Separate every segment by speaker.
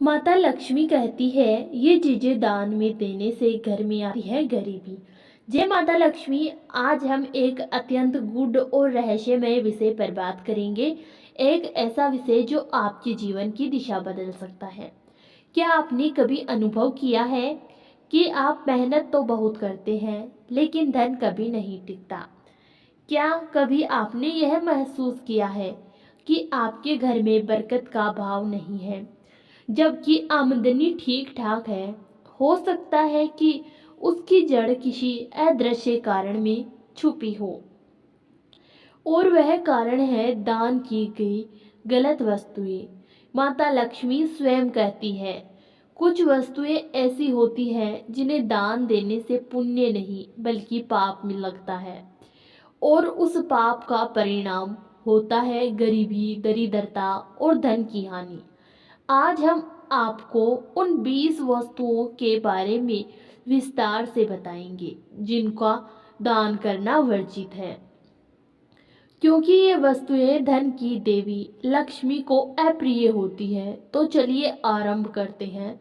Speaker 1: माता लक्ष्मी कहती है ये चीजें दान में देने से घर में आती है गरीबी। जय माता लक्ष्मी। आज हम एक अत्यंत गूढ़ और रहस्यमय विषय पर बात करेंगे। एक ऐसा विषय जो आपके जीवन की दिशा बदल सकता है। क्या आपने कभी अनुभव किया है कि आप मेहनत तो बहुत करते हैं लेकिन धन कभी नहीं टिकता? क्या कभी आपने यह महसूस किया है कि आपके घर में बरकत का भाव नहीं है जबकि आमदनी ठीक ठाक है? हो सकता है कि उसकी जड़ किसी अदृश्य कारण में छुपी हो, और वह कारण है दान की गई गलत वस्तुएं। माता लक्ष्मी स्वयं कहती है कुछ वस्तुएं ऐसी होती हैं जिन्हें दान देने से पुण्य नहीं बल्कि पाप में लगता है, और उस पाप का परिणाम होता है गरीबी, दरिद्रता और धन की हानि। आज हम आपको उन 20 वस्तुओं के बारे में विस्तार से बताएंगे जिनका दान करना वर्जित है, क्योंकि ये वस्तुएं धन की देवी लक्ष्मी को अप्रिय होती है। तो चलिए आरंभ करते हैं,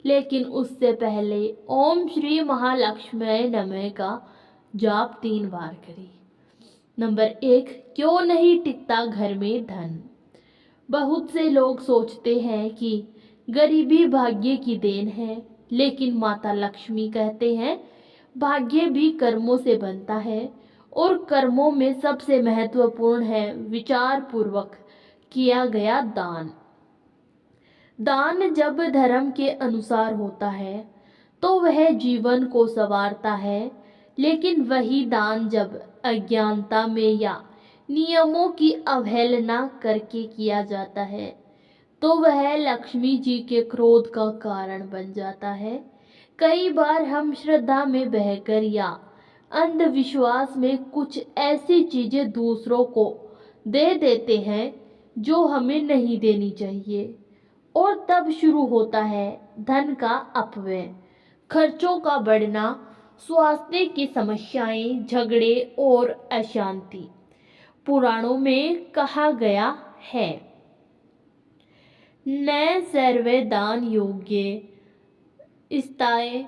Speaker 1: लेकिन उससे पहले ओम श्री महालक्ष्मी नमः का जाप 3 बार करें। नंबर 1, क्यों नहीं टिकता घर में धन? बहुत से लोग सोचते हैं कि गरीबी भाग्य की देन है, लेकिन माता लक्ष्मी कहते हैं भाग्य भी कर्मों से बनता है, और कर्मों में सबसे महत्वपूर्ण है विचार पूर्वक किया गया दान। दान जब धर्म के अनुसार होता है तो वह जीवन को संवारता है, लेकिन वही दान जब अज्ञानता में या नियमों की अवहेलना करके किया जाता है तो वह लक्ष्मी जी के क्रोध का कारण बन जाता है। कई बार हम श्रद्धा में बहकर या अंधविश्वास में कुछ ऐसी चीजें दूसरों को दे देते हैं जो हमें नहीं देनी चाहिए, और तब शुरू होता है धन का अपव्यय, खर्चों का बढ़ना, स्वास्थ्य की समस्याएं, झगड़े और अशांति। पुराणों में कहा गया है न सर्वे दान योग्य स्ताय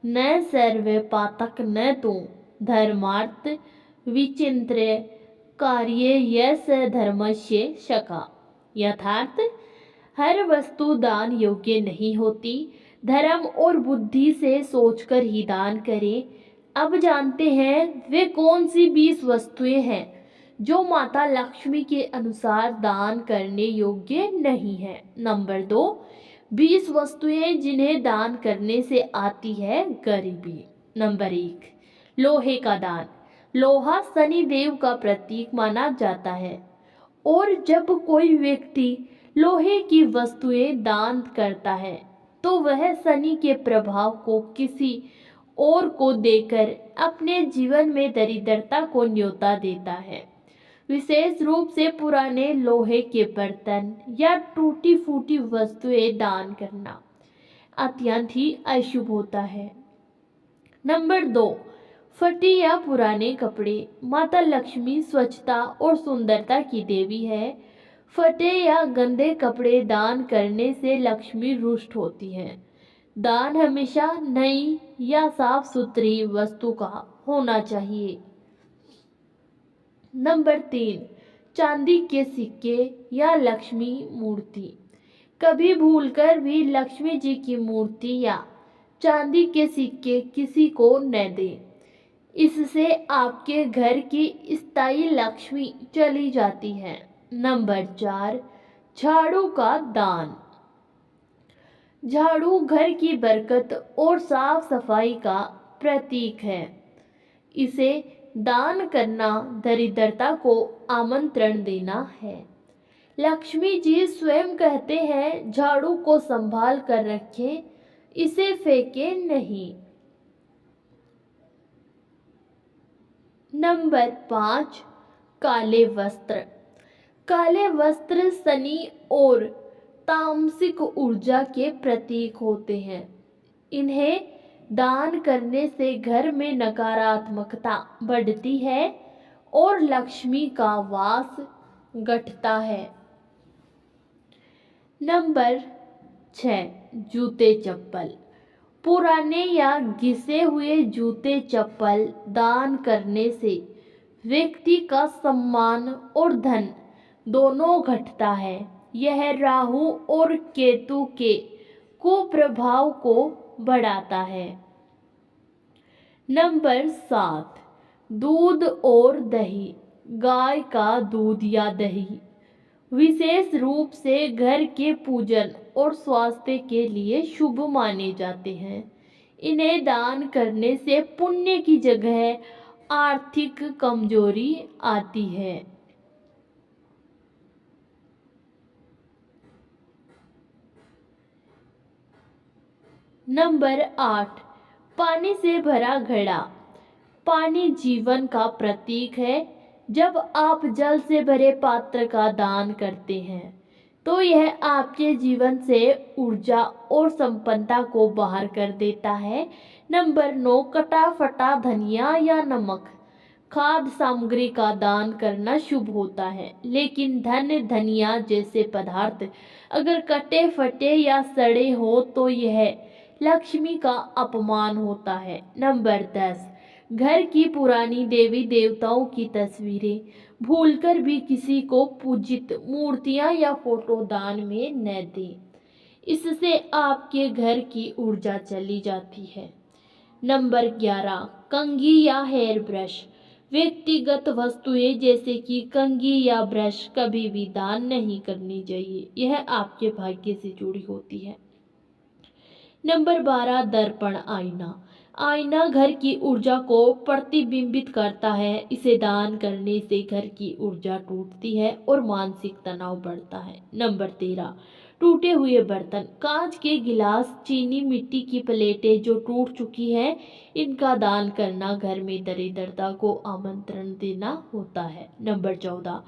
Speaker 1: न सर्वे पातक न तो धर्मार्थ विचिन्त्य कार्ये यस धर्मस्य शका। यथार्थ हर वस्तु दान योग्य नहीं होती। धर्म और बुद्धि से सोचकर ही दान करें। अब जानते हैं वे कौन सी 20 वस्तुएं हैं जो माता लक्ष्मी के अनुसार दान करने योग्य नहीं है। नंबर 2, 20 वस्तुएं जिन्हें दान करने से आती है गरीबी। नंबर 1, लोहे का दान। लोहा शनि देव का प्रतीक माना जाता है, और जब कोई व्यक्ति लोहे की वस्तुएं दान करता है तो वह शनि के प्रभाव को किसी और को देकर अपने जीवन में दरिद्रता को न्योता देता है। विशेष रूप से पुराने लोहे के बर्तन या टूटी फूटी वस्तुएं दान करना अत्यंत ही अशुभ होता है। नंबर 2, फटे या पुराने कपड़े। माता लक्ष्मी स्वच्छता और सुंदरता की देवी है। फटे या गंदे कपड़े दान करने से लक्ष्मी रुष्ट होती है। दान हमेशा नई या साफ सुथरी वस्तु का होना चाहिए। नंबर 3, चांदी के सिक्के या लक्ष्मी मूर्ति। कभी भूलकर भी लक्ष्मी जी की मूर्ति या चांदी के सिक्के किसी को न दें। इससे आपके घर की स्थायी लक्ष्मी चली जाती है। नंबर 4, झाड़ू का दान। झाड़ू घर की बरकत और साफ सफाई का प्रतीक है। इसे दान करना दरिद्रता को आमंत्रण देना है। लक्ष्मी जी स्वयं कहते हैं झाड़ू को संभाल कर रखें, इसे फेंके नहीं। नंबर 5, काले वस्त्र। काले वस्त्र शनि और तामसिक ऊर्जा के प्रतीक होते हैं। इन्हें दान करने से घर में नकारात्मकता बढ़ती है और लक्ष्मी का वास घटता है। नंबर 6. जूते चप्पल। पुराने या घिसे हुए जूते चप्पल दान करने से व्यक्ति का सम्मान और धन दोनों घटता है। यह राहु और केतु के कुप्रभाव को बढ़ाता है। नंबर 7. दूध और दही। गाय का दूध या दही विशेष रूप से घर के पूजन और स्वास्थ्य के लिए शुभ माने जाते हैं। इन्हें दान करने से पुण्य की जगह आर्थिक कमजोरी आती है। नंबर 8. पानी से भरा घड़ा। पानी जीवन का प्रतीक है। जब आप जल से भरे पात्र का दान करते हैं तो यह आपके जीवन से ऊर्जा और संपन्नता को बाहर कर देता है। नंबर 9. कटा फटा धनिया या नमक। खाद्य सामग्री का दान करना शुभ होता है, लेकिन धनिया जैसे पदार्थ अगर कटे फटे या सड़े हो तो यह लक्ष्मी का अपमान होता है। नंबर 10. घर की पुरानी देवी देवताओं की तस्वीरें भूलकर भी किसी को पूजित मूर्तियां या फोटो दान में न दें। इससे आपके घर की ऊर्जा चली जाती है। नंबर 11. कंघी या हेयर ब्रश। व्यक्तिगत वस्तुएं जैसे कि कंघी या ब्रश कभी भी दान नहीं करनी चाहिए। यह आपके भाग्य से जुड़ी होती है। नंबर 12. दर्पण आईना। आईना घर की ऊर्जा को प्रतिबिंबित करता है। इसे दान करने से घर की ऊर्जा टूटती है और मानसिक तनाव बढ़ता है। नंबर 13. टूटे हुए बर्तन। कांच के गिलास, चीनी मिट्टी की प्लेटें जो टूट चुकी हैं, इनका दान करना घर में दरिद्रता को आमंत्रण देना होता है। नंबर 14.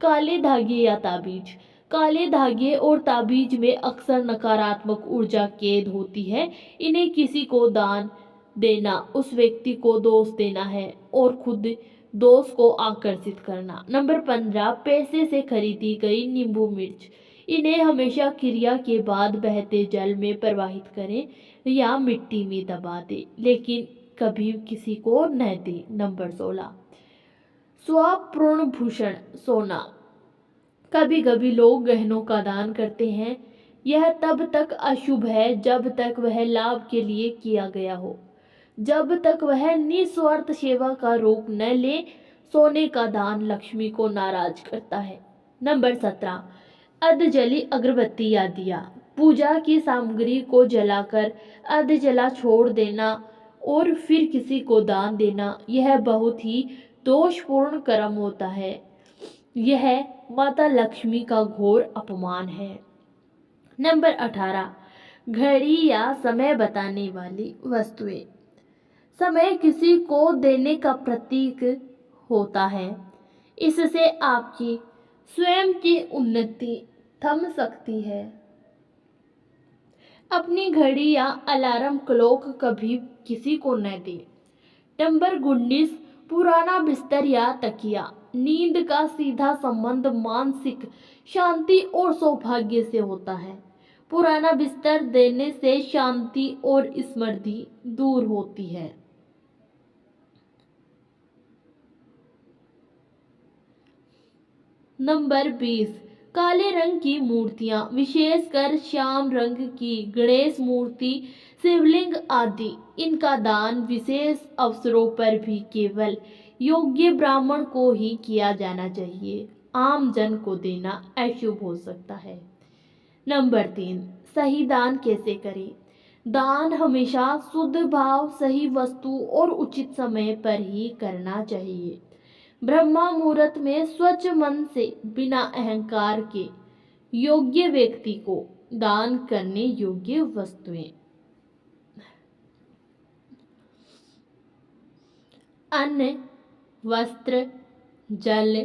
Speaker 1: काले धागे या ताबीज। काले धागे और ताबीज में अक्सर नकारात्मक ऊर्जा कैद होती है। इन्हें किसी को दान देना उस व्यक्ति को दोष देना है और खुद दोष को आकर्षित करना। नंबर 15. पैसे से खरीदी गई नींबू मिर्च। इन्हें हमेशा क्रिया के बाद बहते जल में प्रवाहित करें या मिट्टी में दबा दें, लेकिन कभी किसी को न दें। नंबर 16. स्वपूर्ण भूषण सोना। कभी कभी लोग गहनों का दान करते हैं। यह तब तक अशुभ है जब तक वह लाभ के लिए किया गया हो, जब तक वह निस्वार्थ सेवा का रूप न ले। सोने का दान लक्ष्मी को नाराज करता है। नंबर 17. अधजली अगरबत्ती या दिया। पूजा की सामग्री को जलाकर अधजला छोड़ देना और फिर किसी को दान देना, यह बहुत ही दोषपूर्ण कर्म होता है। यह माता लक्ष्मी का घोर अपमान है। नंबर 18. घड़ी या समय बताने वाली वस्तुएं। समय किसी को देने का प्रतीक होता है। इससे आपकी स्वयं की उन्नति थम सकती है। अपनी घड़ी या अलार्म क्लॉक कभी किसी को न दें। नंबर 19. पुराना बिस्तर या तकिया। नींद का सीधा संबंध मानसिक शांति और सौभाग्य से होता है। पुराना बिस्तर देने से शांति और स्मृति दूर होती है। नंबर 20. काले रंग की मूर्तियां, विशेषकर श्याम रंग की गणेश मूर्ति, शिवलिंग आदि, इनका दान विशेष अवसरों पर भी केवल योग्य ब्राह्मण को ही किया जाना चाहिए। आम जन को देना अशुभ हो सकता है। नंबर 3. सही दान कैसे करें। दान हमेशा शुद्ध भाव, सही वस्तु और उचित समय पर ही करना चाहिए। ब्रह्मा मुहूर्त में स्वच्छ मन से बिना अहंकार के योग्य व्यक्ति को दान करने योग्य वस्तुएं। अन्न, वस्त्र, जल,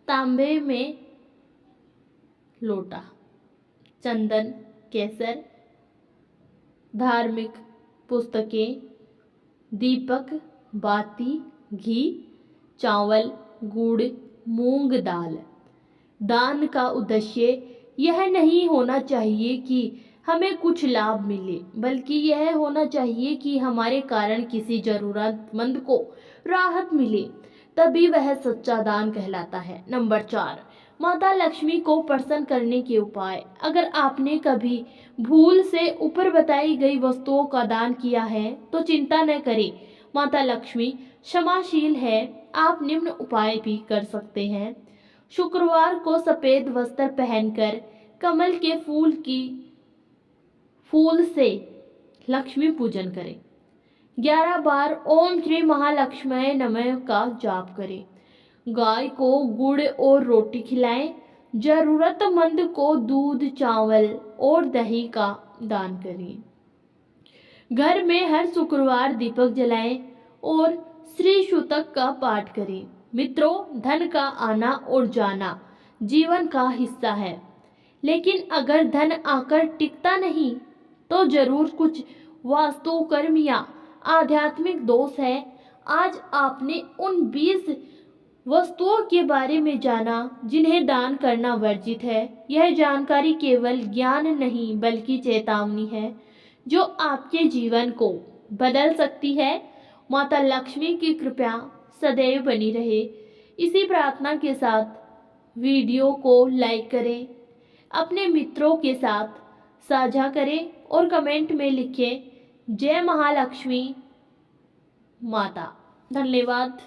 Speaker 1: तांबे में लोटा, चंदन, केसर, धार्मिक पुस्तकें, दीपक, बाती, घी, चावल, गुड़, मूंग दाल। दान का उद्देश्य यह नहीं होना चाहिए कि हमें कुछ लाभ मिले, बल्कि यह होना चाहिए कि हमारे कारण किसी जरूरतमंद को राहत मिले, तभी वह सच्चा दान कहलाता है। नंबर 4, माता लक्ष्मी को प्रसन्न करने के उपाय। अगर आपने कभी भूल से ऊपर बताई गई वस्तुओं का दान किया है तो चिंता न करें, माता लक्ष्मी क्षमाशील है। आप निम्न उपाय भी कर सकते हैं। शुक्रवार को सफेद वस्त्र पहनकर कमल के फूल से लक्ष्मी पूजन करें। 11 बार ओम श्री महालक्ष्मी नमः का जाप करें। गाय को गुड़ और रोटी खिलाएं। जरूरतमंद को दूध, चावल और दही का दान करें। घर में हर शुक्रवार दीपक जलाएं और श्री सूतक का पाठ करें। मित्रों, धन का आना और जाना जीवन का हिस्सा है, लेकिन अगर धन आकर टिकता नहीं तो जरूर कुछ वास्तु कर्म या आध्यात्मिक दोष है। आज आपने उन 20 वस्तुओं के बारे में जाना जिन्हें दान करना वर्जित है। यह जानकारी केवल ज्ञान नहीं बल्कि चेतावनी है जो आपके जीवन को बदल सकती है। माता लक्ष्मी की कृपा सदैव बनी रहे। इसी प्रार्थना के साथ वीडियो को लाइक करें, अपने मित्रों के साथ साझा करें और कमेंट में लिखें जय महालक्ष्मी माता। धन्यवाद।